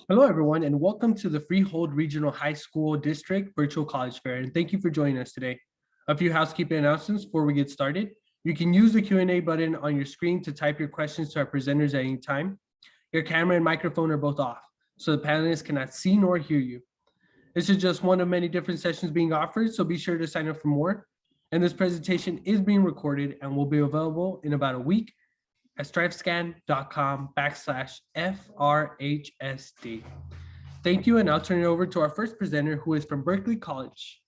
Hello, everyone, and welcome to the Freehold Regional High School District Virtual College Fair, and thank you for joining us today. A few housekeeping announcements before we get started. You can use the Q&A button on your screen to type your questions to our presenters at any time. Your camera and microphone are both off, so the panelists cannot see nor hear you. This is just one of many different sessions being offered, so be sure to sign up for more. And this presentation is being recorded and will be available in about a week at stripescan.com/FRHSD. Thank you, and I'll turn it over to our first presenter, who is from Berkeley College.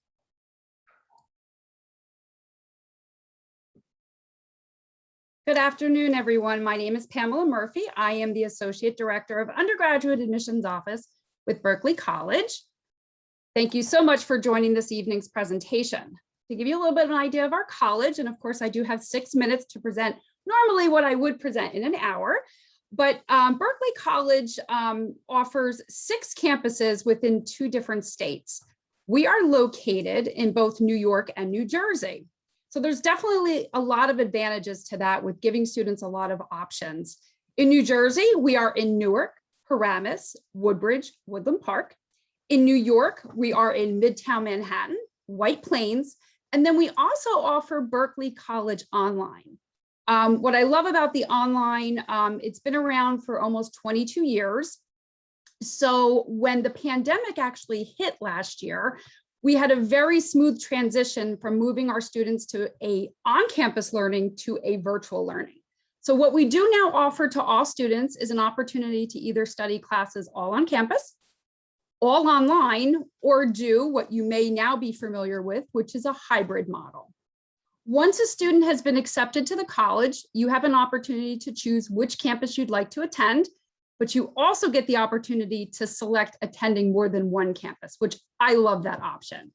Good afternoon, everyone. My name is Pamela Murphy. I am the Associate Director of Undergraduate Admissions Office with Berkeley College. Thank you so much for joining this evening's presentation. To give you a little bit of an idea of our college, and of course I do have 6 minutes to present normally what I would present in an hour, but Berkeley College offers 6 campuses within 2 different states. We are located in both New York and New Jersey. So there's definitely a lot of advantages to that with giving students a lot of options. In New Jersey, we are in Newark, Paramus, Woodbridge, Woodland Park. In New York, we are in Midtown Manhattan, White Plains, and then we also offer Berkeley College Online. What I love about the online, it's been around for almost 22 years. So when the pandemic actually hit last year, we had a very smooth transition from moving our students to a on-campus learning to a virtual learning. So what we do now offer to all students is an opportunity to either study classes all on campus, all online, or do what you may now be familiar with, which is a hybrid model. Once a student has been accepted to the college, you have an opportunity to choose which campus you'd like to attend, but you also get the opportunity to select attending more than one campus, which I love that option.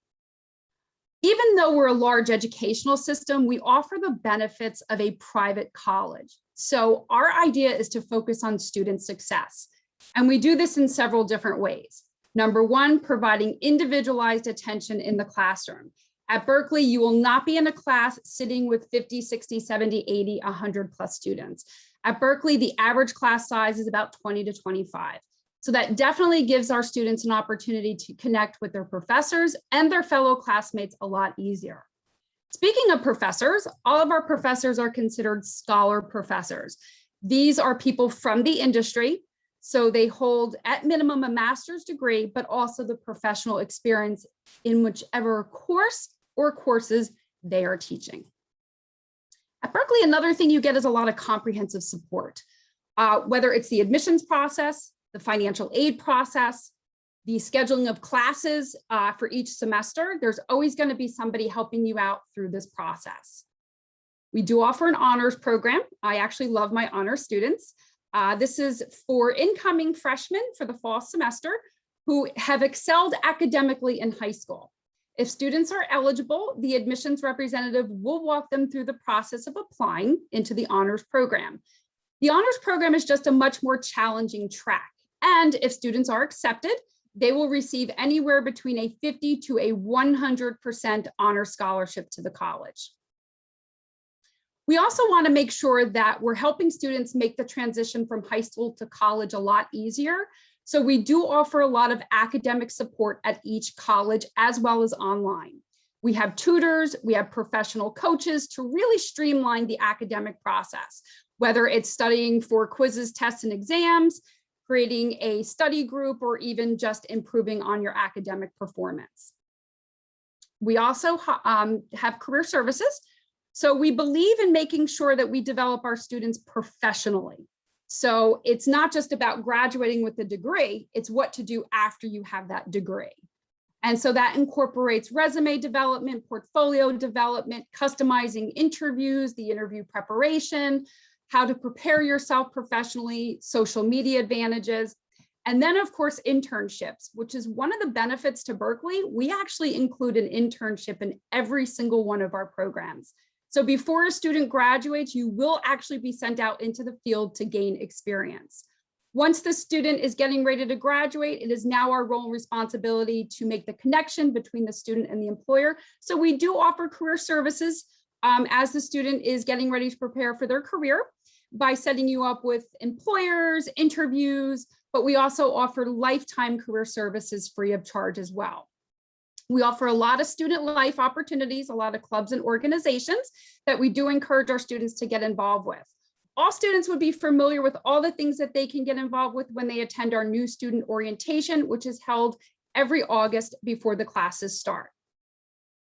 Even though we're a large educational system, we offer the benefits of a private college. So our idea is to focus on student success. And we do this in several different ways. Number one, providing individualized attention in the classroom. At Berkeley, you will not be in a class sitting with 50, 60, 70, 80, 100 plus students. At Berkeley, the average class size is about 20 to 25. So that definitely gives our students an opportunity to connect with their professors and their fellow classmates a lot easier. Speaking of professors, all of our professors are considered scholar professors. These are people from the industry. So they hold at minimum a master's degree, but also the professional experience in whichever course or courses they are teaching. At Berkeley, another thing you get is a lot of comprehensive support, whether it's the admissions process, the financial aid process, the scheduling of classes for each semester. There's always going to be somebody helping you out through this process. We do offer an honors program. I actually love my honors students. This is for incoming freshmen for the fall semester who have excelled academically in high school. If students are eligible, the admissions representative will walk them through the process of applying into the honors program. The honors program is just a much more challenging track. And if students are accepted, they will receive anywhere between a 50 to a 100% honor scholarship to the college. We also want to make sure that we're helping students make the transition from high school to college a lot easier. So we do offer a lot of academic support at each college as well as online. We have tutors, we have professional coaches to really streamline the academic process, whether it's studying for quizzes, tests, and exams, creating a study group, or even just improving on your academic performance. We also have career services. So we believe in making sure that we develop our students professionally. So it's not just about graduating with a degree, it's what to do after you have that degree. And so that incorporates resume development, portfolio development, customizing interviews, the interview preparation, how to prepare yourself professionally, social media advantages, and then of course, internships, which is one of the benefits to Berkeley. We actually include an internship in every single one of our programs. So before a student graduates, you will actually be sent out into the field to gain experience. Once the student is getting ready to graduate, it is now our role and responsibility to make the connection between the student and the employer. So we do offer career services as the student is getting ready to prepare for their career. by setting you up with employers, interviews, but we also offer lifetime career services free of charge as well. We offer a lot of student life opportunities, a lot of clubs and organizations that we do encourage our students to get involved with. All students would be familiar with all the things that they can get involved with when they attend our new student orientation, which is held every August before the classes start.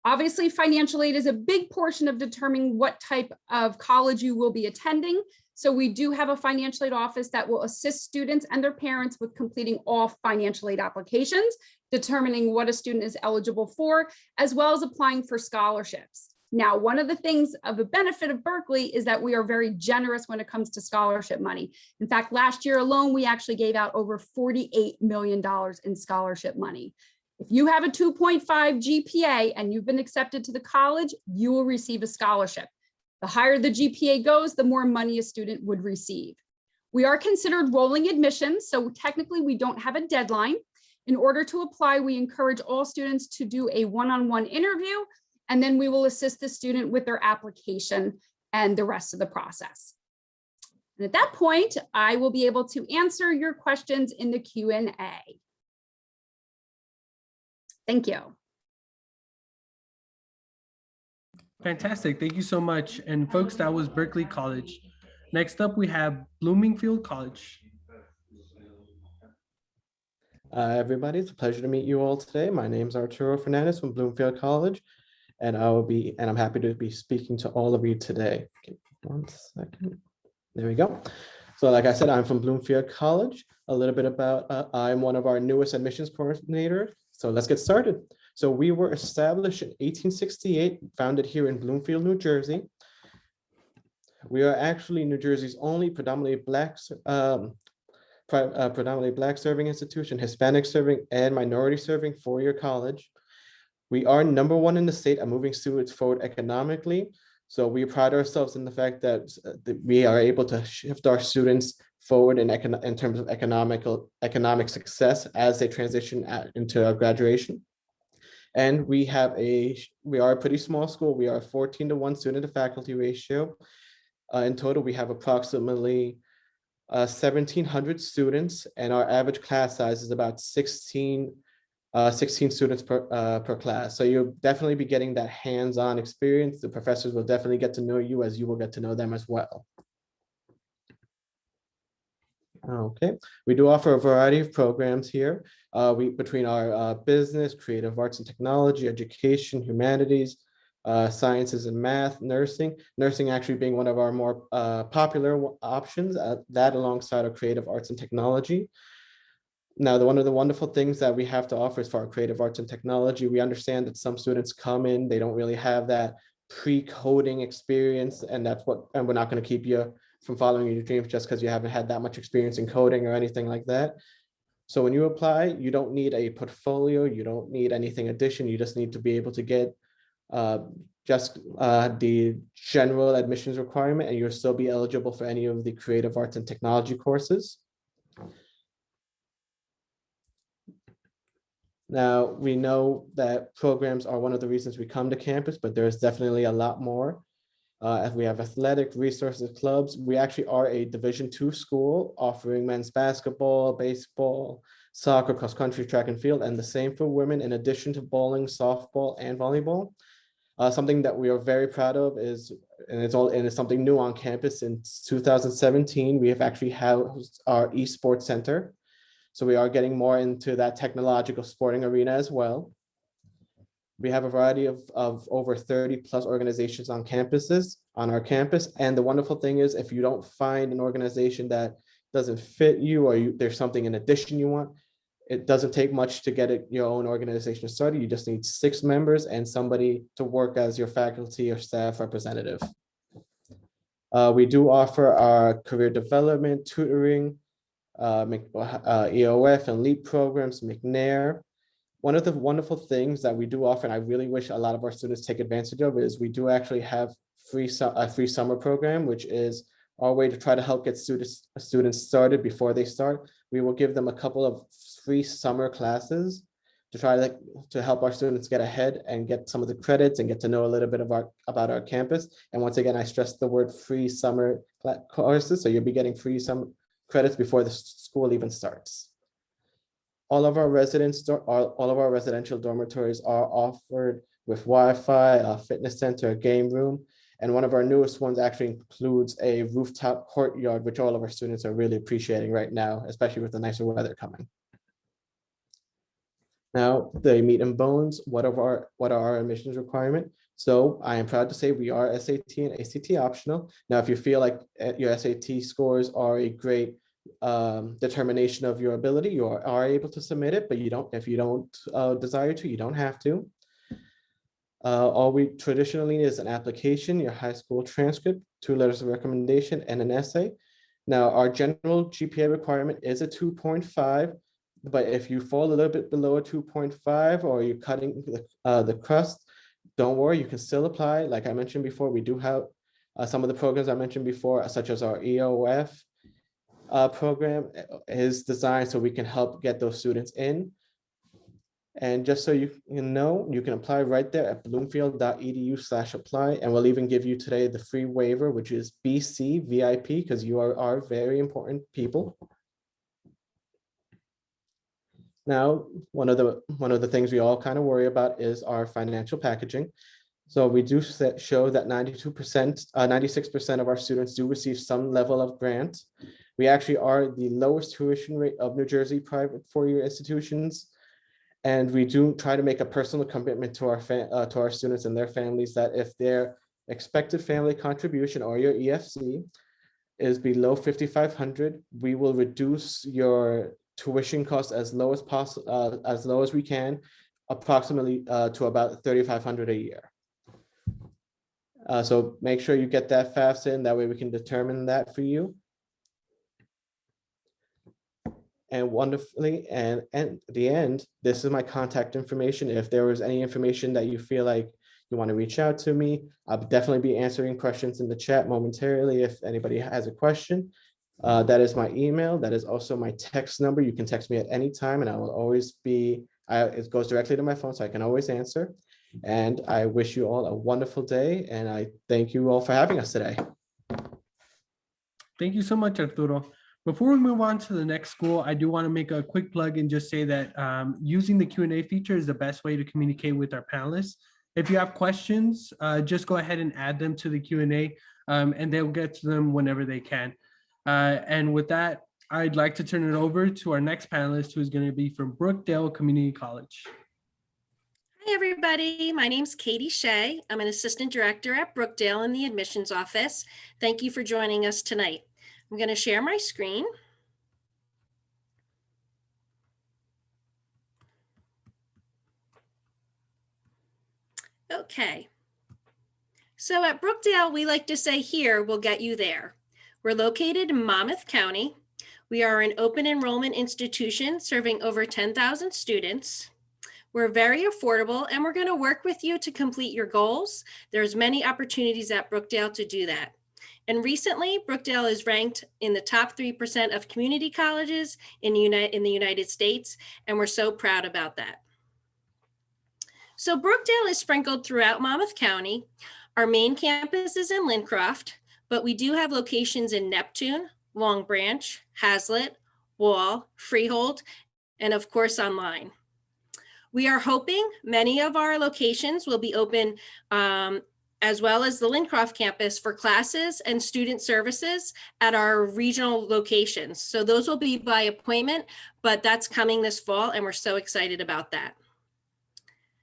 Obviously, financial aid is a big portion of determining what type of college you will be attending. So we do have a financial aid office that will assist students and their parents with completing all financial aid applications, determining what a student is eligible for, as well as applying for scholarships. Now, one of the things of the benefit of Berkeley is that we are very generous when it comes to scholarship money. In fact, last year alone, we actually gave out over $48 million in scholarship money. If you have a 2.5 GPA and you've been accepted to the college, you will receive a scholarship. The higher the GPA goes, the more money a student would receive. We are considered rolling admissions, so technically we don't have a deadline. In order to apply, we encourage all students to do a one-on-one interview, and then we will assist the student with their application and the rest of the process. And at that point, I will be able to answer your questions in the Q&A. Thank you. Fantastic. Thank you so much. And folks, that was Berkeley College. Next up, we have Bloomfield College. Everybody, it's a pleasure to meet you all today. My name is Arturo Fernandez from Bloomfield College, and I'm happy to be speaking to all of you today. Okay, 1 second. There we go. So like I said, I'm from Bloomfield College. A little bit about, I'm one of our newest admissions coordinators. So let's get started. So we were established in 1868, founded here in Bloomfield, New Jersey. We are actually New Jersey's only predominantly Black serving institution, Hispanic serving, and minority serving four-year college. We are #1 in the state at moving students forward economically. So we pride ourselves in the fact that we are able to shift our students forward in terms of economic success as they transition into our graduation. And we are a pretty small school. We are a 14-to-1 student to faculty ratio. In total, we have approximately 1,700 students, and our average class size is about 16 students per class. So you'll definitely be getting that hands-on experience. The professors will definitely get to know you as you will get to know them as well. Okay, we do offer a variety of programs here. Between our business, creative arts and technology, education, humanities, sciences and math, nursing actually being one of our more popular options, that alongside our creative arts and technology. Now, one of the wonderful things that we have to offer is for our creative arts and technology. We understand that some students come in, they don't really have that pre-coding experience, and we're not going to keep you from following your dreams just because you haven't had that much experience in coding or anything like that. So when you apply, you don't need a portfolio, you don't need anything addition, you just need to be able to get the general admissions requirement, and you'll still be eligible for any of the creative arts and technology courses. Now, we know that programs are one of the reasons we come to campus, but there's definitely a lot more. As we have athletic resources clubs, we actually are a Division II school offering men's basketball, baseball, soccer, cross country, track and field, and the same for women in addition to bowling, softball, and volleyball. Something that we are very proud of is, and it's something new on campus since 2017, we have actually housed our esports center. So we are getting more into that technological sporting arena as well. We have a variety of over 30+ organizations on our campus. And the wonderful thing is, if you don't find an organization that doesn't fit you, or there's something in addition you want, it doesn't take much to get your own organization started. You just need 6 members and somebody to work as your faculty or staff representative. We do offer our career development, tutoring, EOF and LEAP programs, McNair. One of the wonderful things that we do offer, and I really wish a lot of our students take advantage of, is we do actually have a free summer program, which is our way to try to help get students started before they start. We will give them a couple of free summer classes to try to help our students get ahead and get some of the credits and get to know a little bit about our campus. And once again, I stress the word free summer courses, so you'll be getting free summer credits before the school even starts. All of our residential dormitories are offered with Wi-Fi, a fitness center, a game room, and one of our newest ones actually includes a rooftop courtyard, which all of our students are really appreciating right now, especially with the nicer weather coming. Now, the meat and bones, what are our admissions requirements? So I am proud to say we are SAT and ACT optional. Now, if you feel like your SAT scores are a great determination of your ability, you are able to submit it, but if you don't desire to, you don't have to. All we traditionally need is an application, your high school transcript, 2 letters of recommendation, and an essay. Now, our general GPA requirement is a 2.5, but if you fall a little bit below a 2.5 or you're cutting the crust, don't worry, you can still apply. Like I mentioned before, we do have some of the programs I mentioned before, such as our EOF program is designed so we can help get those students in. And just so you know, you can apply right there at bloomfield.edu/apply. And we'll even give you today the free waiver, which is BC VIP, because you are very important people. Now, one of the things we all kind of worry about is our financial packaging. So we do show that 96% of our students do receive some level of grant. We actually are the lowest tuition rate of New Jersey private four-year institutions. And we do try to make a personal commitment to our students and their families that if their expected family contribution or your EFC is below 5,500, we will reduce your tuition costs as low as possible, as low as we can, approximately to about 3,500 a year. So make sure you get that FAFSA in, that way we can determine that for you. And wonderfully, and at the end, this is my contact information. If there was any information that you feel like you want to reach out to me, I'll definitely be answering questions in the chat momentarily if anybody has a question. That is my email. That is also my text number. You can text me at any time and I will always be, it goes directly to my phone, so I can always answer. And I wish you all a wonderful day. And I thank you all for having us today. Thank you so much, Arturo. Before we move on to the next school, I do want to make a quick plug and just say that using the Q&A feature is the best way to communicate with our panelists. If you have questions, just go ahead and add them to the Q&A and they'll get to them whenever they can. And with that, I'd like to turn it over to our next panelist, who is going to be from Brookdale Community College. Hi, everybody. My name's Katie Shea. I'm an assistant director at Brookdale in the admissions office. Thank you for joining us tonight. I'm going to share my screen. Okay. So at Brookdale, we like to say here, we'll get you there. We're located in Monmouth County. We are an open enrollment institution serving over 10,000 students. We're very affordable and we're going to work with you to complete your goals. There's many opportunities at Brookdale to do that. And recently, Brookdale is ranked in the top 3% of community colleges in the United States, and we're so proud about that. So Brookdale is sprinkled throughout Monmouth County. Our main campus is in Lincroft, but we do have locations in Neptune, Long Branch, Hazlitt, Wall, Freehold, and of course online. We are hoping many of our locations will be open as well as the Lincroft campus for classes and student services at our regional locations. So those will be by appointment, but that's coming this fall and we're so excited about that.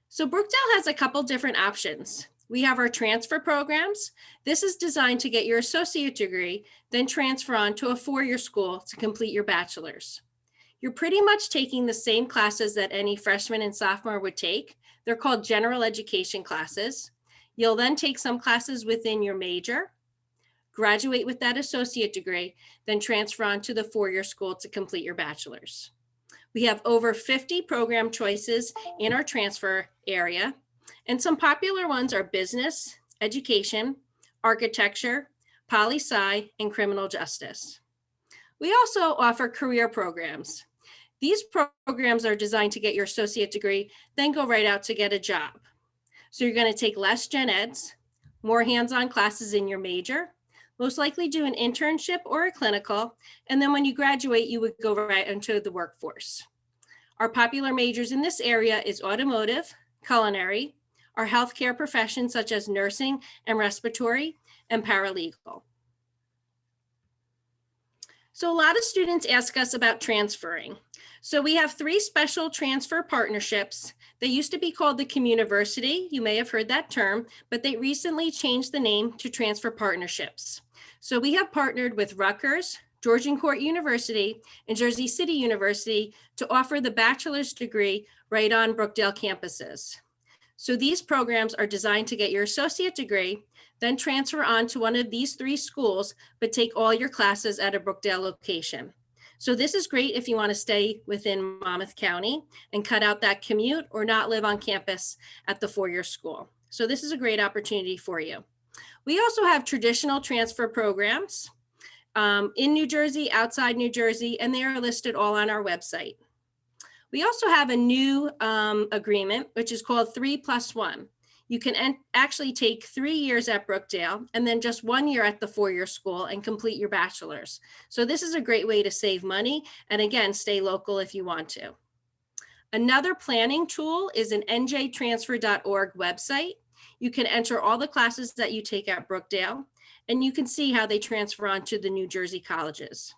So Brookdale has a couple different options. We have our transfer programs. This is designed to get your associate degree, then transfer on to a four-year school to complete your bachelor's. You're pretty much taking the same classes that any freshman and sophomore would take. They're called general education classes. You'll then take some classes within your major, graduate with that associate degree, then transfer on to the four-year school to complete your bachelor's. We have over 50 program choices in our transfer area, and some popular ones are business, education, architecture, poli-sci, and criminal justice. We also offer career programs. These programs are designed to get your associate degree, then go right out to get a job. So you're going to take less gen eds, more hands-on classes in your major, most likely do an internship or a clinical, and then when you graduate, you would go right into the workforce. Our popular majors in this area is automotive, culinary, our healthcare professions such as nursing and respiratory, and paralegal. So a lot of students ask us about transferring. So we have 3 special transfer partnerships. They used to be called the Communiversity. You may have heard that term, but they recently changed the name to transfer partnerships. So we have partnered with Rutgers, Georgian Court University, and Jersey City University to offer the bachelor's degree right on Brookdale campuses. So these programs are designed to get your associate degree, then transfer on to one of these 3 schools, but take all your classes at a Brookdale location. So this is great if you want to stay within Monmouth County and cut out that commute or not live on campus at the 4-year school. So this is a great opportunity for you. We also have traditional transfer programs in New Jersey, outside New Jersey, and they are listed all on our website. We also have a new agreement, which is called 3+1. You can actually take 3 years at Brookdale and then just 1 year at the 4-year school and complete your bachelor's. So this is a great way to save money and again, stay local if you want to. Another planning tool is an njtransfer.org website. You can enter all the classes that you take at Brookdale and you can see how they transfer on to the New Jersey colleges.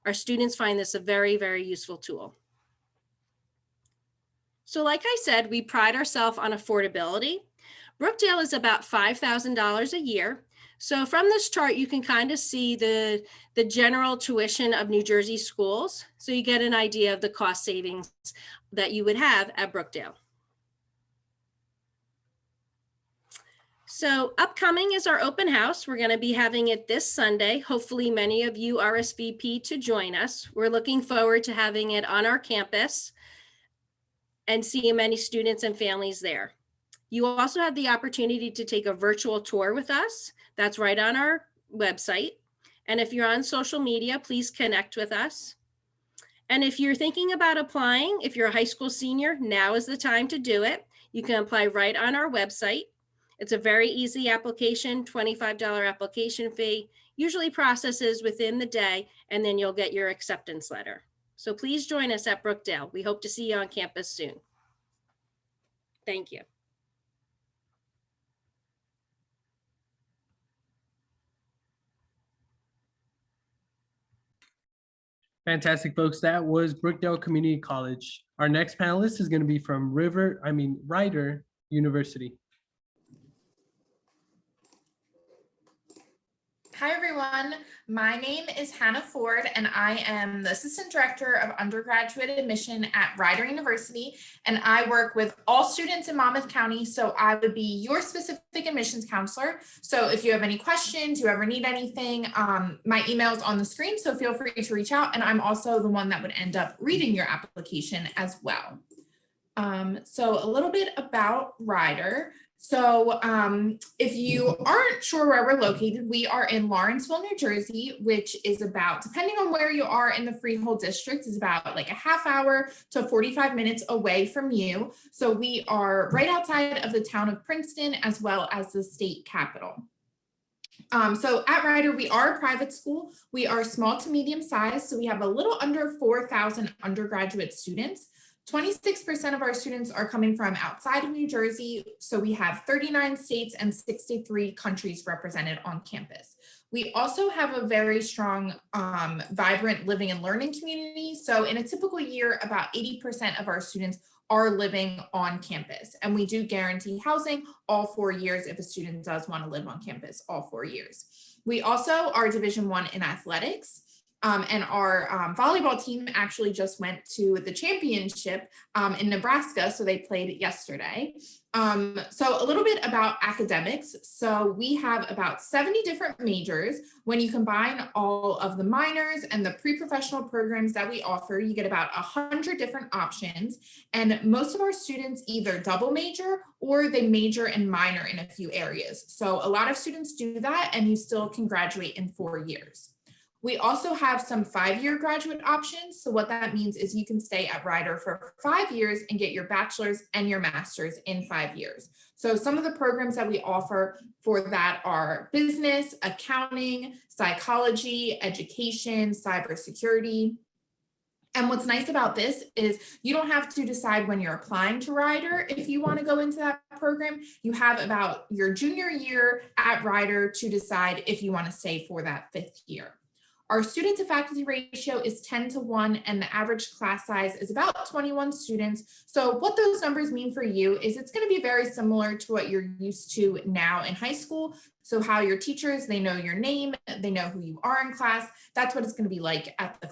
Our students find this a very, very useful tool. So like I said, we pride ourselves on affordability. Brookdale is about $5,000 a year. So from this chart, you can kind of see the general tuition of New Jersey schools. So you get an idea of the cost savings that you would have at Brookdale. So upcoming is our open house. We're going to be having it this Sunday. Hopefully many of you RSVP to join us. We're looking forward to having it on our campus and seeing many students and families there. You also have the opportunity to take a virtual tour with us. That's right on our website. And if you're on social media, please connect with us. And if you're thinking about applying, if you're a high school senior, now is the time to do it. You can apply right on our website. It's a very easy application, $25 application fee, usually processes within the day, and then you'll get your acceptance letter. So please join us at Brookdale. We hope to see you on campus soon. Thank you. Fantastic, folks. That was Brookdale Community College. Our next panelist is going to be from Rider University. Hi, everyone. My name is Hannah Ford, and I am the Assistant Director of Undergraduate Admission at Rider University, and I work with all students in Monmouth County, so I would be your specific admissions counselor. So if you have any questions, you ever need anything, my email is on the screen, so feel free to reach out, and I'm also the one that would end up reading your application as well. So a little bit about Rider. So if you aren't sure where we're located, we are in Lawrenceville, New Jersey, which is about, depending on where you are in the Freehold district, is about like a half hour to 45 minutes away from you. So we are right outside of the town of Princeton, as well as the state capital. So at Rider, we are a private school. We are small to medium size. So we have a little under 4,000 undergraduate students. 26% of our students are coming from outside of New Jersey. So we have 39 states and 63 countries represented on campus. We also have a very strong, vibrant living and learning community. So in a typical year, about 80% of our students are living on campus. And we do guarantee housing all 4 years if a student does want to live on campus all 4 years. We also are Division I in athletics. And our volleyball team actually just went to the championship in Nebraska, so they played yesterday. So a little bit about academics. So we have about 70 different majors. When you combine all of the minors and the pre-professional programs that we offer, you get about 100 different options. And most of our students either double major or they major and minor in a few areas. So a lot of students do that, and you still can graduate in 4 years. We also have some 5-year graduate options. So what that means is you can stay at Rider for 5 years and get your bachelor's and your master's in 5 years. So some of the programs that we offer for that are business, accounting, psychology, education, cybersecurity. And what's nice about this is you don't have to decide when you're applying to Rider if you want to go into that program. You have about your junior year at Rider to decide if you want to stay for that 5th year. Our student to faculty ratio is 10-1, and the average class size is about 21 students. So what those numbers mean for you is it's going to be very similar to what you're used to now in high school. So how your teachers, they know your name, they know who you are in class. That's what it's going to be like at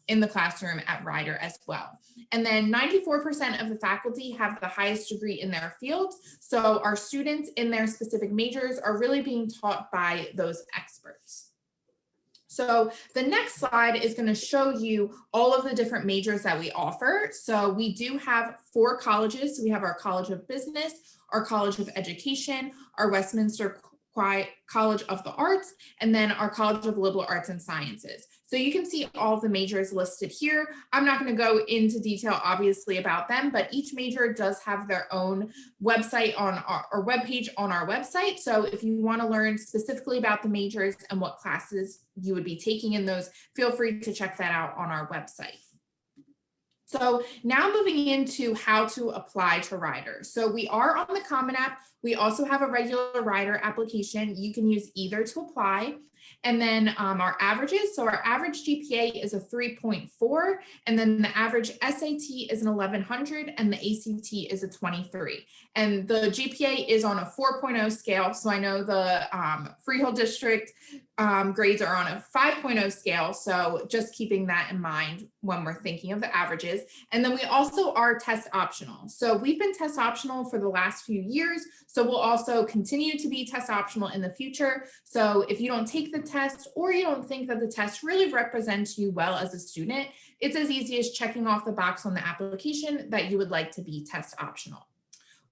in the classroom at Rider as well. And then 94% of the faculty have the highest degree in their fields. So our students in their specific majors are really being taught by those experts. So the next slide is going to show you all of the different majors that we offer. So we do have 4 colleges. So we have our College of Business, our College of Education, our Westminster College of the Arts, and then our College of Liberal Arts and Sciences. So you can see all of the majors listed here. I'm not going to go into detail, obviously, about them, but each major does have their own website on our webpage on our website. So if you want to learn specifically about the majors and what classes you would be taking in those, feel free to check that out on our website. So now moving into how to apply to Rider. So we are on the Common App. We also have a regular Rider application. You can use either to apply. And then our averages. So our average GPA is a 3.4, and then the average SAT is an 1100, and the ACT is a 23. And the GPA is on a 4.0 scale. So I know the Freehold district grades are on a 5.0 scale. So just keeping that in mind when we're thinking of the averages. And then we also are test optional. So we've been test optional for the last few years. So we'll also continue to be test optional in the future. So if you don't take the test, or you don't think that the test really represents you well as a student, it's as easy as checking off the box on the application that you would like to be test optional.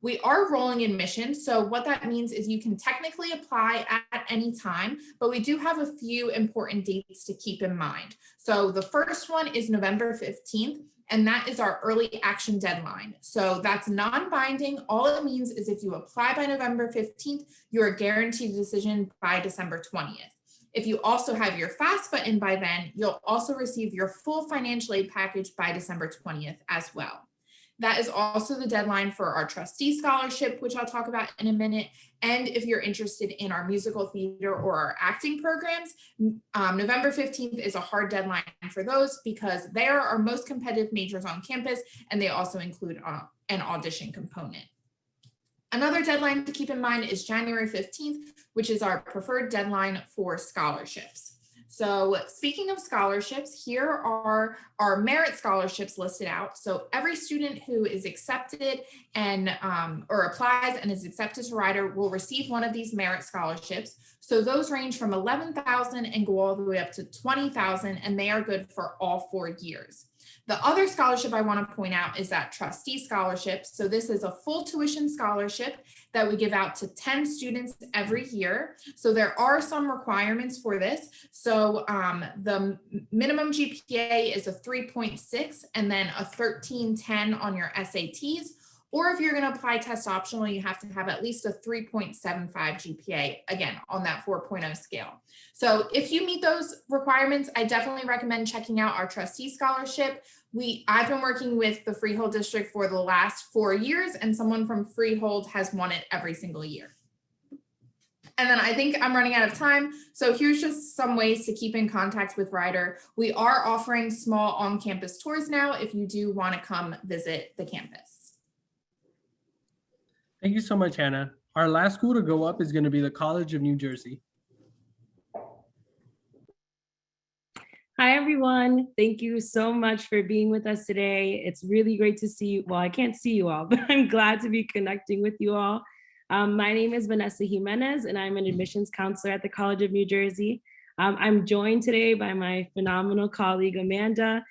We are rolling admissions. So what that means is you can technically apply at any time, but we do have a few important dates to keep in mind. So the first one is November 15th, and that is our early action deadline. So that's non-binding. All it means is if you apply by November 15th, you are guaranteed a decision by December 20th. If you also have your FAST button by then, you'll also receive your full financial aid package by December 20th as well. That is also the deadline for our trustee scholarship, which I'll talk about in a minute. And if you're interested in our musical theater or our acting programs, November 15th is a hard deadline for those because they are our most competitive majors on campus, and they also include an audition component. Another deadline to keep in mind is January 15th, which is our preferred deadline for scholarships. So speaking of scholarships, here are our merit scholarships listed out. So every student who is accepted and or applies and is accepted to Rider will receive one of these merit scholarships. So those range from $11,000 and go all the way up to $20,000, and they are good for all 4 years. The other scholarship I want to point out is that trustee scholarship. So this is a full tuition scholarship that we give out to 10 students every year. So there are some requirements for this. So the minimum GPA is a 3.6 and then a 1310 on your SATs. Or if you're going to apply test optional, you have to have at least a 3.75 GPA, again, on that 4.0 scale. So if you meet those requirements, I definitely recommend checking out our trustee scholarship. I've been working with the Freehold district for the last 4 years, and someone from Freehold has won it every single year. And then I think I'm running out of time. So here's just some ways to keep in contact with Rider. We are offering small on-campus tours now if you do want to come visit the campus. Thank you so much, Hannah. Our last school to go up is going to be the College of New Jersey. Hi, everyone. Thank you so much for being with us today. It's really great to see you. Well, I can't see you all, but I'm glad to be connecting with you all. My name is Vanessa Jimenez, and I'm an admissions counselor at the College of New Jersey. I'm joined today by my phenomenal colleague, Amanda,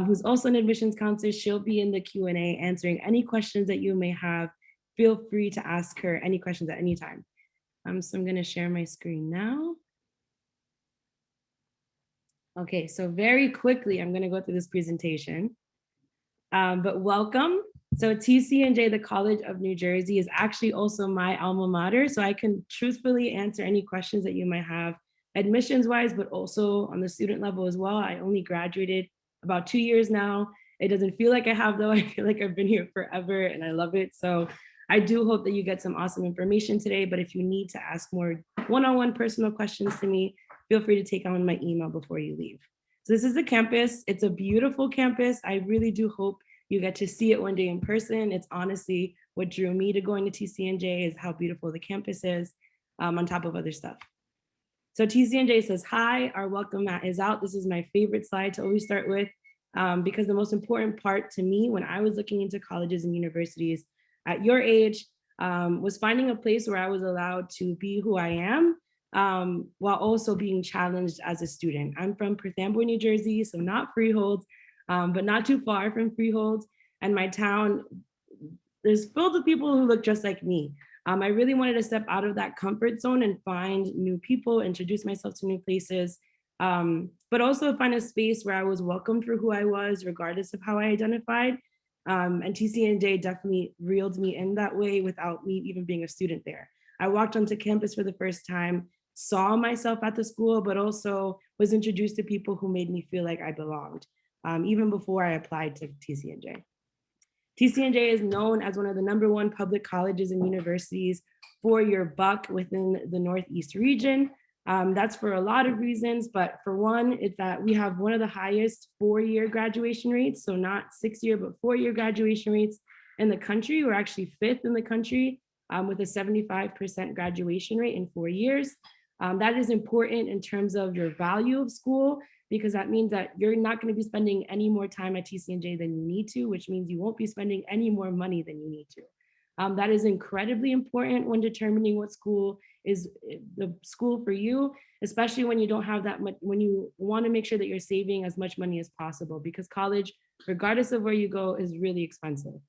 who's also an admissions counselor. She'll be in the Q&A answering any questions that you may have. Feel free to ask her any questions at any time. So I'm going to share my screen now. Okay, so very quickly, I'm going to go through this presentation. But welcome. So TCNJ, the College of New Jersey, is actually also my alma mater. So I can truthfully answer any questions that you might have admissions wise, but also on the student level as well. I only graduated about 2 years now. It doesn't feel like I have though. I feel like I've been here forever and I love it. So I do hope that you get some awesome information today. But if you need to ask more one-on-one personal questions to me, feel free to take on my email before you leave. So this is the campus. It's a beautiful campus. I really do hope you get to see it one day in person. It's honestly what drew me to going to TCNJ is how beautiful the campus is, on top of other stuff. So TCNJ says, hi, our welcome mat is out. This is my favorite slide to always start with, because the most important part to me when I was looking into colleges and universities at your age was finding a place where I was allowed to be who I am, while also being challenged as a student. I'm from Perth-Amboy, New Jersey, so not Freehold, but not too far from Freehold. And my town is filled with people who look just like me. I really wanted to step out of that comfort zone and find new people, introduce myself to new places, but also find a space where I was welcomed for who I was, regardless of how I identified. And TCNJ definitely reeled me in that way without me even being a student there. I walked onto campus for the first time, saw myself at the school, but also was introduced to people who made me feel like I belonged, even before I applied to TCNJ. TCNJ is known as one of the #1 public colleges and universities for your buck within the Northeast region. That's for a lot of reasons, but for one, it's that we have one of the highest 4-year graduation rates, so not 6-year, but 4-year graduation rates in the country. We're actually 5th in the country with a 75% graduation rate in 4 years. That is important in terms of your value of school, because that means that you're not going to be spending any more time at TCNJ than you need to, which means you won't be spending any more money than you need to. That is incredibly important when determining what school is the school for you, especially when you don't have that much, when you want to make sure that you're saving as much money as possible, because college, regardless of where you go, is really expensive.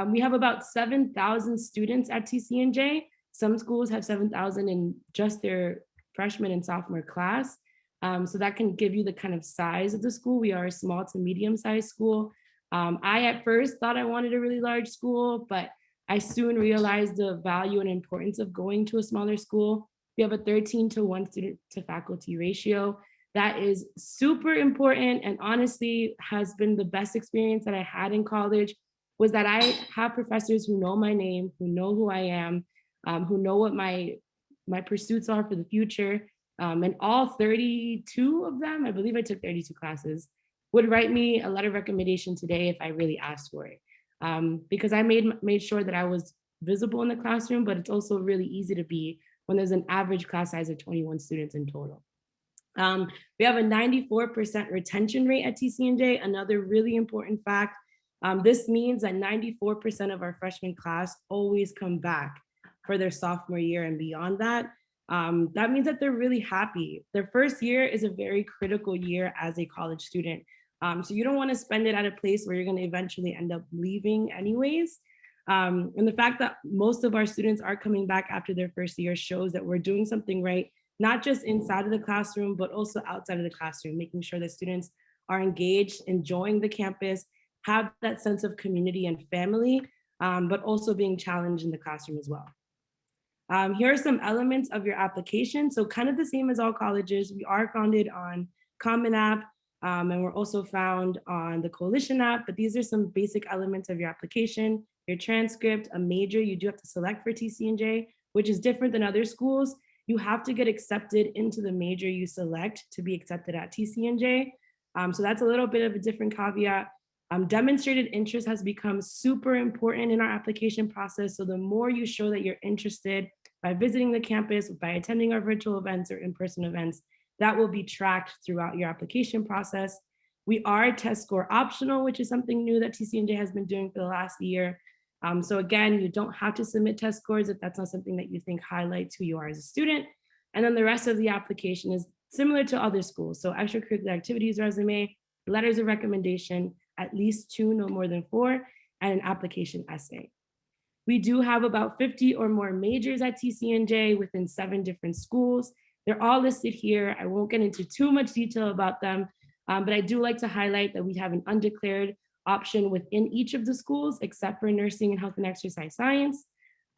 We have about 7,000 students at TCNJ. Some schools have 7,000 in just their freshman and sophomore class. So that can give you the kind of size of the school. We are a small to medium-sized school. I at first thought I wanted a really large school, but I soon realized the value and importance of going to a smaller school. We have a 13:1 student to faculty ratio. That is super important, and honestly has been the best experience that I had in college, was that I have professors who know my name, who know who I am, who know what my pursuits are for the future. And all 32 of them, I believe I took 32 classes, would write me a letter of recommendation today if I really asked for it. Because I made sure that I was visible in the classroom, but it's also really easy to be when there's an average class size of 21 students in total. We have a 94% retention rate at TCNJ, another really important fact. This means that 94% of our freshman class always come back for their sophomore year and beyond that. That means that they're really happy. Their first year is a very critical year as a college student. So you don't want to spend it at a place where you're going to eventually end up leaving anyways. And the fact that most of our students are coming back after their first year shows that we're doing something right, not just inside of the classroom, but also outside of the classroom, making sure that students are engaged, enjoying the campus, have that sense of community and family, but also being challenged in the classroom as well. Here are some elements of your application. So kind of the same as all colleges, we are founded on Common App, and we're also found on the Coalition app, but these are some basic elements of your application. Your transcript, a major you do have to select for TCNJ, which is different than other schools. You have to get accepted into the major you select to be accepted at TCNJ. So that's a little bit of a different caveat. Demonstrated interest has become super important in our application process. So the more you show that you're interested by visiting the campus, by attending our virtual events or in-person events, that will be tracked throughout your application process. We are test score optional, which is something new that TCNJ has been doing for the last year. So again, you don't have to submit test scores if that's not something that you think highlights who you are as a student. And then the rest of the application is similar to other schools. So extracurricular activities resume, letters of recommendation, at least 2, no more than 4, and an application essay. We do have about 50 or more majors at TCNJ within 7 different schools. They're all listed here. I won't get into too much detail about them, but I do like to highlight that we have an undeclared option within each of the schools, except for nursing and health and exercise science.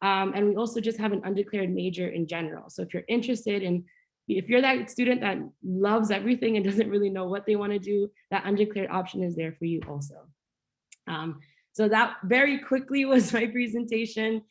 And we also just have an undeclared major in general. So if you're interested in, if you're that student that loves everything and doesn't really know what they want to do, that undeclared option is there for you also. So that very quickly was my presentation.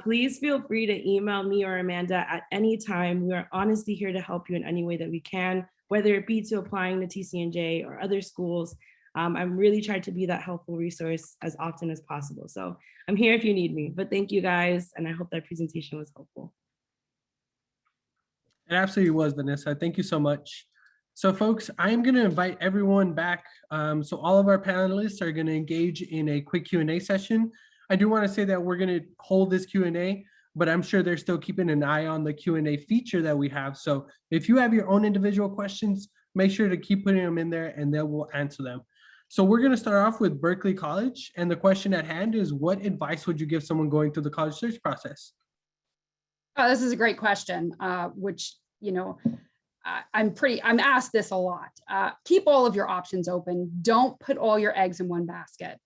Please feel free to email me or Amanda at any time. We are honestly here to help you in any way that we can, whether it be to applying to TCNJ or other schools. I'm really trying to be that helpful resource as often as possible. So I'm here if you need me, but thank you guys. And I hope that presentation was helpful. It absolutely was, Vanessa. Thank you so much. So folks, I'm going to invite everyone back. So all of our panelists are going to engage in a quick Q&A session. I do want to say that we're going to hold this Q&A, but I'm sure they're still keeping an eye on the Q&A feature that we have. So if you have your own individual questions, make sure to keep putting them in there and they will answer them. So we're going to start off with Berkeley College. And the question at hand is, what advice would you give someone going through the college search process? Oh, this is a great question, which, you know, I'm asked this a lot. Keep all of your options open. Don't put all your eggs in one basket.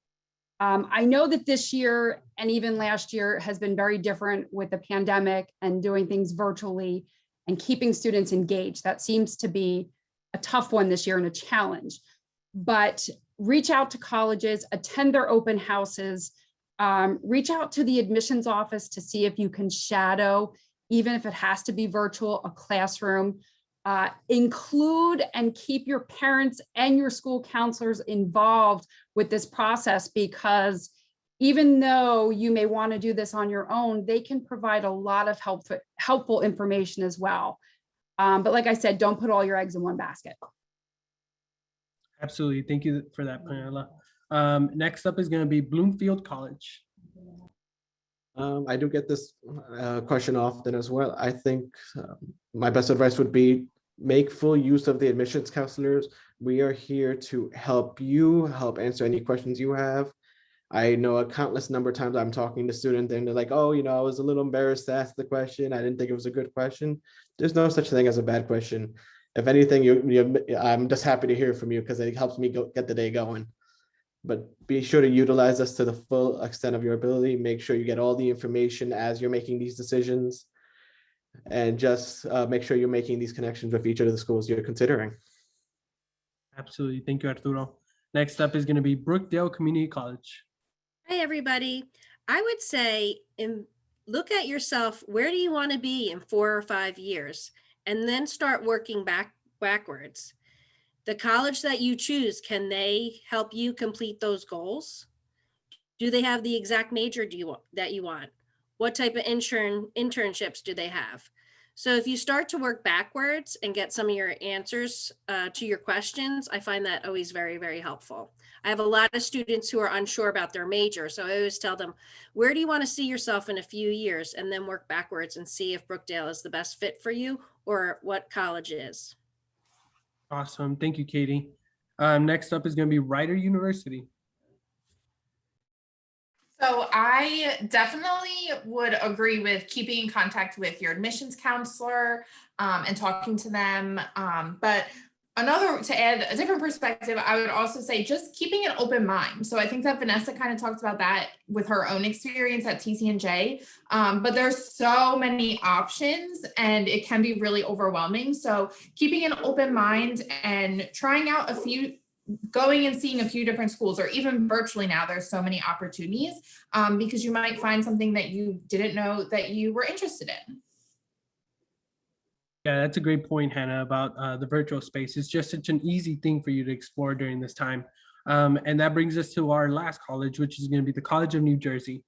I know that this year and even last year has been very different with the pandemic and doing things virtually and keeping students engaged. That seems to be a tough one this year and a challenge. But reach out to colleges, attend their open houses, reach out to the admissions office to see if you can shadow, even if it has to be virtual, a classroom. Include and keep your parents and your school counselors involved with this process, because even though you may want to do this on your own, they can provide a lot of helpful information as well. But like I said, don't put all your eggs in one basket. Absolutely. Thank you for that, Pamela. Next up is going to be Bloomfield College. I do get this question often as well. I think my best advice would be make full use of the admissions counselors. We are here to help you, help answer any questions you have. I know a countless number of times I'm talking to students and they're like, oh, you know, I was a little embarrassed to ask the question. I didn't think it was a good question. There's no such thing as a bad question. If anything, I'm just happy to hear from you because it helps me get the day going. But be sure to utilize us to the full extent of your ability. Make sure you get all the information as you're making these decisions. And just make sure you're making these connections with each of the schools you're considering. Absolutely. Thank you, Arturo. Next up is going to be Brookdale Community College. Hi, everybody. I would say look at yourself. Where do you want to be in 4 or 5 years? And then start working backwards. The college that you choose, can they help you complete those goals? Do they have the exact major that you want? What type of internships do they have? So if you start to work backwards and get some of your answers to your questions, I find that always very, very helpful. I have a lot of students who are unsure about their major. So I always tell them, where do you want to see yourself in a few years? And then work backwards and see if Brookdale is the best fit for you or what college is. Awesome. Thank you, Katie. Next up is going to be Rider University. So I definitely would agree with keeping in contact with your admissions counselor and talking to them. But to add a different perspective, I would also say just keeping an open mind. So I think that Vanessa kind of talked about that with her own experience at TCNJ, but there's so many options and it can be really overwhelming. So keeping an open mind and trying out going and seeing a few different schools, or even virtually now, there's so many opportunities because you might find something that you didn't know that you were interested in. Yeah, that's a great point, Hannah, about the virtual space. It's just such an easy thing for you to explore during this time. And that brings us to our last college, which is going to be the College of New Jersey.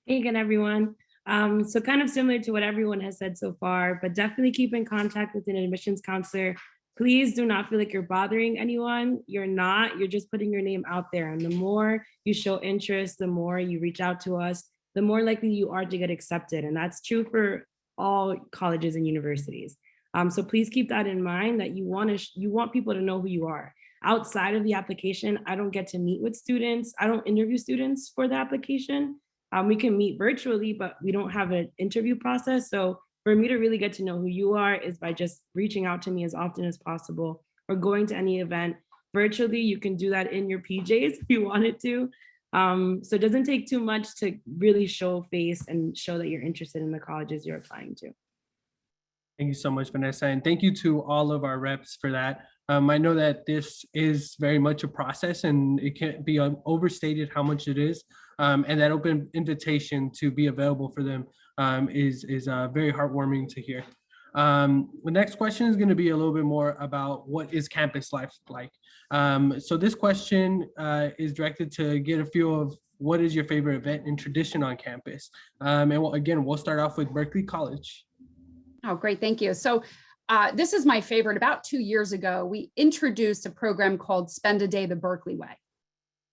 Hey again, everyone. So kind of similar to what everyone has said so far, but definitely keep in contact with an admissions counselor. Please do not feel like you're bothering anyone. You're not, you're just putting your name out there. And the more you show interest, the more you reach out to us, the more likely you are to get accepted. And that's true for all colleges and universities. So please keep that in mind, that you want people to know who you are. Outside of the application, I don't get to meet with students. I don't interview students for the application. We can meet virtually, but we don't have an interview process. So for me to really get to know who you are is by just reaching out to me as often as possible or going to any event virtually. You can do that in your PJs if you wanted to. So it doesn't take too much to really show face and show that you're interested in the colleges you're applying to. Thank you so much, Vanessa, and thank you to all of our reps for that. I know that this is very much a process and it can't be overstated how much it is. And that open invitation to be available for them is very heartwarming to hear. The next question is going to be a little bit more about what is campus life like. So this question is directed to get a feel of what is your favorite event and tradition on campus. And again, we'll start off with Berkeley College. Oh, great. Thank you. So this is my favorite. About 2 years ago, we introduced a program called Spend a Day the Berkeley Way.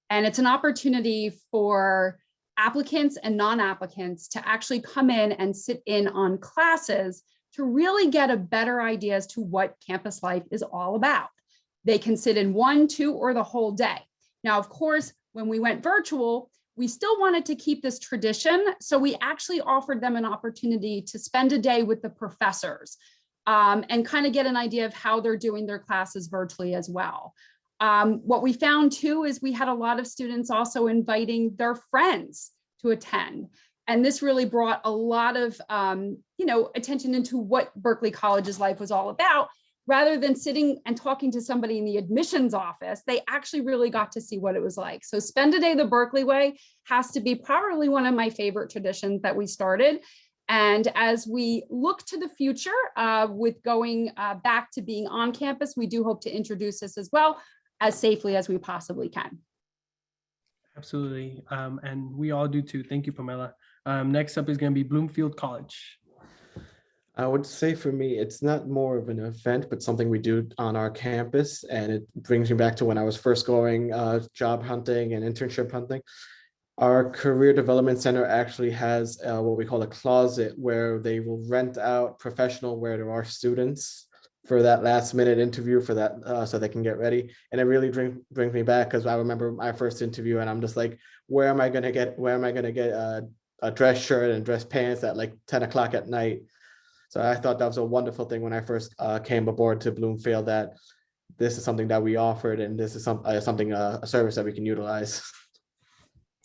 And it's an opportunity for applicants and non-applicants to actually come in and sit in on classes to really get a better idea as to what campus life is all about. They can sit in 1, 2, or the whole day. Now, of course, when we went virtual, we still wanted to keep this tradition. So we actually offered them an opportunity to spend a day with the professors and kind of get an idea of how they're doing their classes virtually as well. What we found too is we had a lot of students also inviting their friends to attend. And this really brought a lot of attention into what Berkeley College's life was all about. Rather than sitting and talking to somebody in the admissions office, they actually really got to see what it was like. So Spend a Day the Berkeley Way has to be probably one of my favorite traditions that we started. And as we look to the future with going back to being on campus, we do hope to introduce this as well as safely as we possibly can. Absolutely. And we all do too. Thank you, Pamela. Next up is going to be Bloomfield College. I would say for me, it's not more of an event, but something we do on our campus. And it brings me back to when I was first going job hunting and internship hunting. Our career development center actually has what we call a closet where they will rent out professional wear to our students for that last minute interview for that so they can get ready. And it really brings me back because I remember my first interview and I'm just like, where am I going to get a dress shirt and dress pants at like 10 o'clock at night? So I thought that was a wonderful thing when I first came aboard to Bloomfield, that this is something that we offered and this is a service that we can utilize.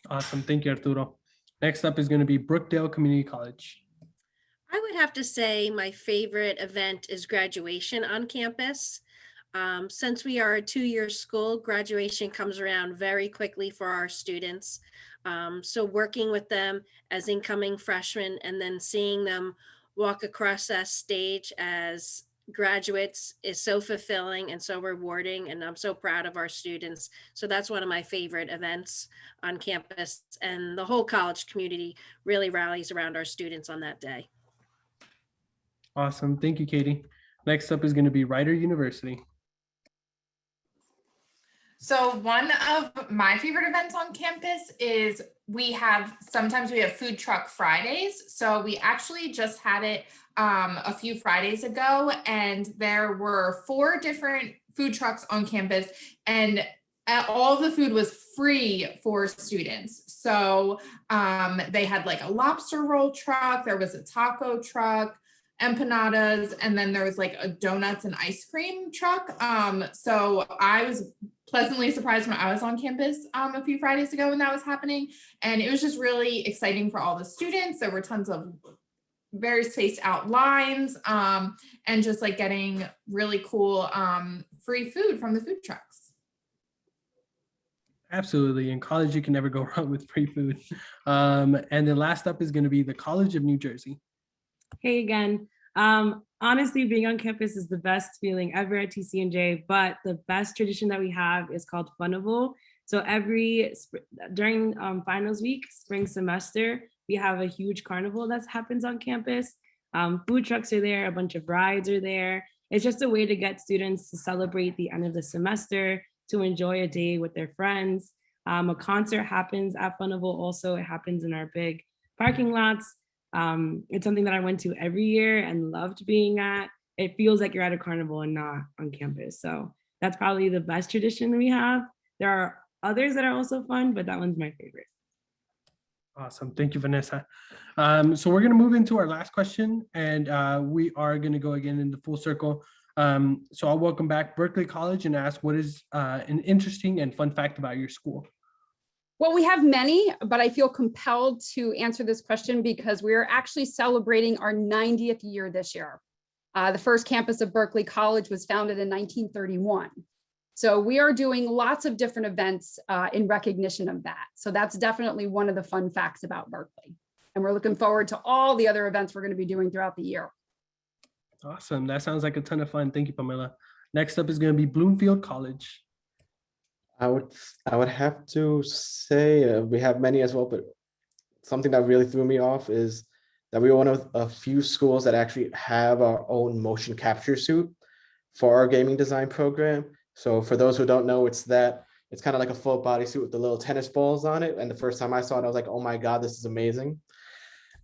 Awesome. Thank you, Arturo. Next up is going to be Brookdale Community College. I would have to say my favorite event is graduation on campus. Since we are a 2-year school, graduation comes around very quickly for our students. So working with them as incoming freshmen and then seeing them walk across that stage as graduates is so fulfilling and so rewarding, and I'm so proud of our students. So that's one of my favorite events on campus, and the whole college community really rallies around our students on that day. Awesome. Thank you, Katie. Next up is going to be Rider University. So one of my favorite events on campus is sometimes we have food truck Fridays. So we actually just had it a few Fridays ago, and there were 4 different food trucks on campus, and all of the food was free for students. So they had like a lobster roll truck, there was a taco truck, empanadas, and then there was like a donuts and ice cream truck. So I was pleasantly surprised when I was on campus a few Fridays ago when that was happening. And it was just really exciting for all the students. There were tons of very spaced out lines and just like getting really cool free food from the food trucks. Absolutely. In college, you can never go wrong with free food. And then last up is going to be the College of New Jersey. Hey again. Honestly, being on campus is the best feeling ever at TCNJ, but the best tradition that we have is called Funival. So during finals week, spring semester, we have a huge carnival that happens on campus. Food trucks are there, a bunch of rides are there. It's just a way to get students to celebrate the end of the semester, to enjoy a day with their friends. A concert happens at Funival also. It happens in our big parking lots. It's something that I went to every year and loved being at. It feels like you're at a carnival and not on campus. So that's probably the best tradition we have. There are others that are also fun, but that one's my favorite. Awesome. Thank you, Vanessa. So we're going to move into our last question, and we are going to go again in the full circle. So I'll welcome back Berkeley College and ask, what is an interesting and fun fact about your school? Well, we have many, but I feel compelled to answer this question because we are actually celebrating our 90th year this year. The first campus of Berkeley College was founded in 1931. So we are doing lots of different events in recognition of that. So that's definitely one of the fun facts about Berkeley. And we're looking forward to all the other events we're going to be doing throughout the year. Awesome. That sounds like a ton of fun. Thank you, Pamela. Next up is going to be Bloomfield College. I would have to say we have many as well, but something that really threw me off is that we were one of a few schools that actually have our own motion capture suit for our gaming design program. So for those who don't know, it's kind of like a full body suit with the little tennis balls on it. And the first time I saw it, I was like, oh my God, this is amazing.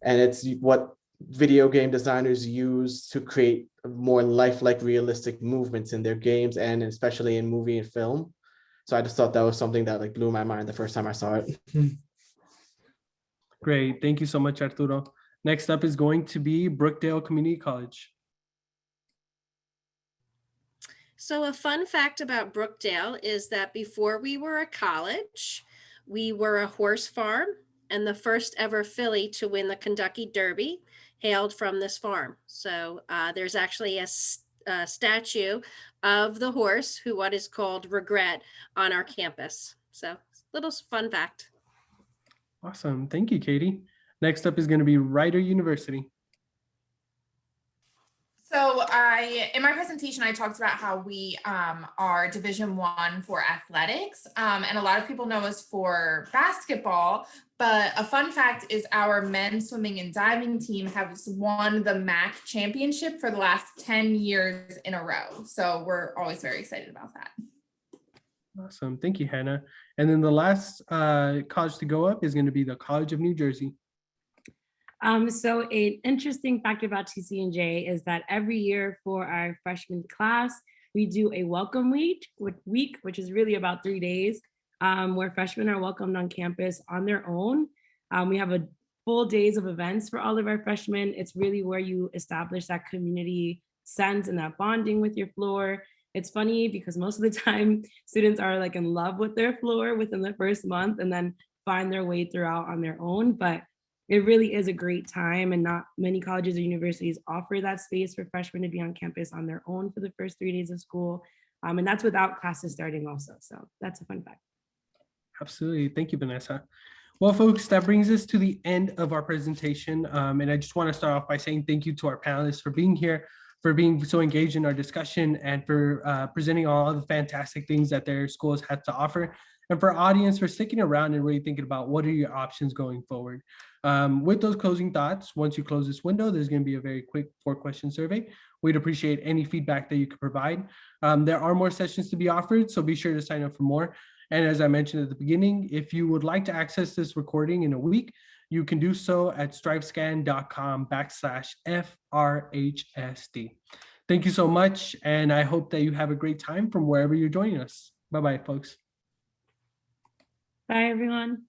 And it's what video game designers use to create more lifelike, realistic movements in their games, and especially in movie and film. So I just thought that was something that like blew my mind the first time I saw it. Great. Thank you so much, Arturo. Next up is going to be Brookdale Community College. So a fun fact about Brookdale is that before we were a college, we were a horse farm, and the first ever filly to win the Kentucky Derby hailed from this farm. So there's actually a statue of the horse, who what is called Regret, on our campus. So little fun fact. Awesome. Thank you, Katie. Next up is going to be Rider University. So in my presentation, I talked about how we are Division I for athletics, and a lot of people know us for basketball, but a fun fact is our men's swimming and diving team has won the MAC championship for the last 10 years in a row. So we're always very excited about that. Awesome. Thank you, Hannah. And then the last college to go up is going to be the College of New Jersey. So an interesting fact about TCNJ is that every year for our freshman class, we do a welcome week, which is really about 3 days, where freshmen are welcomed on campus on their own. We have a full days of events for all of our freshmen. It's really where you establish that community sense and that bonding with your floor. It's funny because most of the time students are like in love with their floor within the first month and then find their way throughout on their own. But it really is a great time, and not many colleges or universities offer that space for freshmen to be on campus on their own for the first 3 days of school. And that's without classes starting also. So that's a fun fact. Absolutely. Thank you, Vanessa. Well, folks, that brings us to the end of our presentation. And I just want to start off by saying thank you to our panelists for being here, for being so engaged in our discussion, and for presenting all the fantastic things that their schools have to offer. And for our audience, for sticking around and really thinking about what are your options going forward. With those closing thoughts, once you close this window, there's going to be a very quick 4-question survey. We'd appreciate any feedback that you could provide. There are more sessions to be offered, so be sure to sign up for more. And as I mentioned at the beginning, if you would like to access this recording in a week, you can do so at strivescan.com/FRHSD. Thank you so much, and I hope that you have a great time from wherever you're joining us. Bye-bye, folks. Bye, everyone.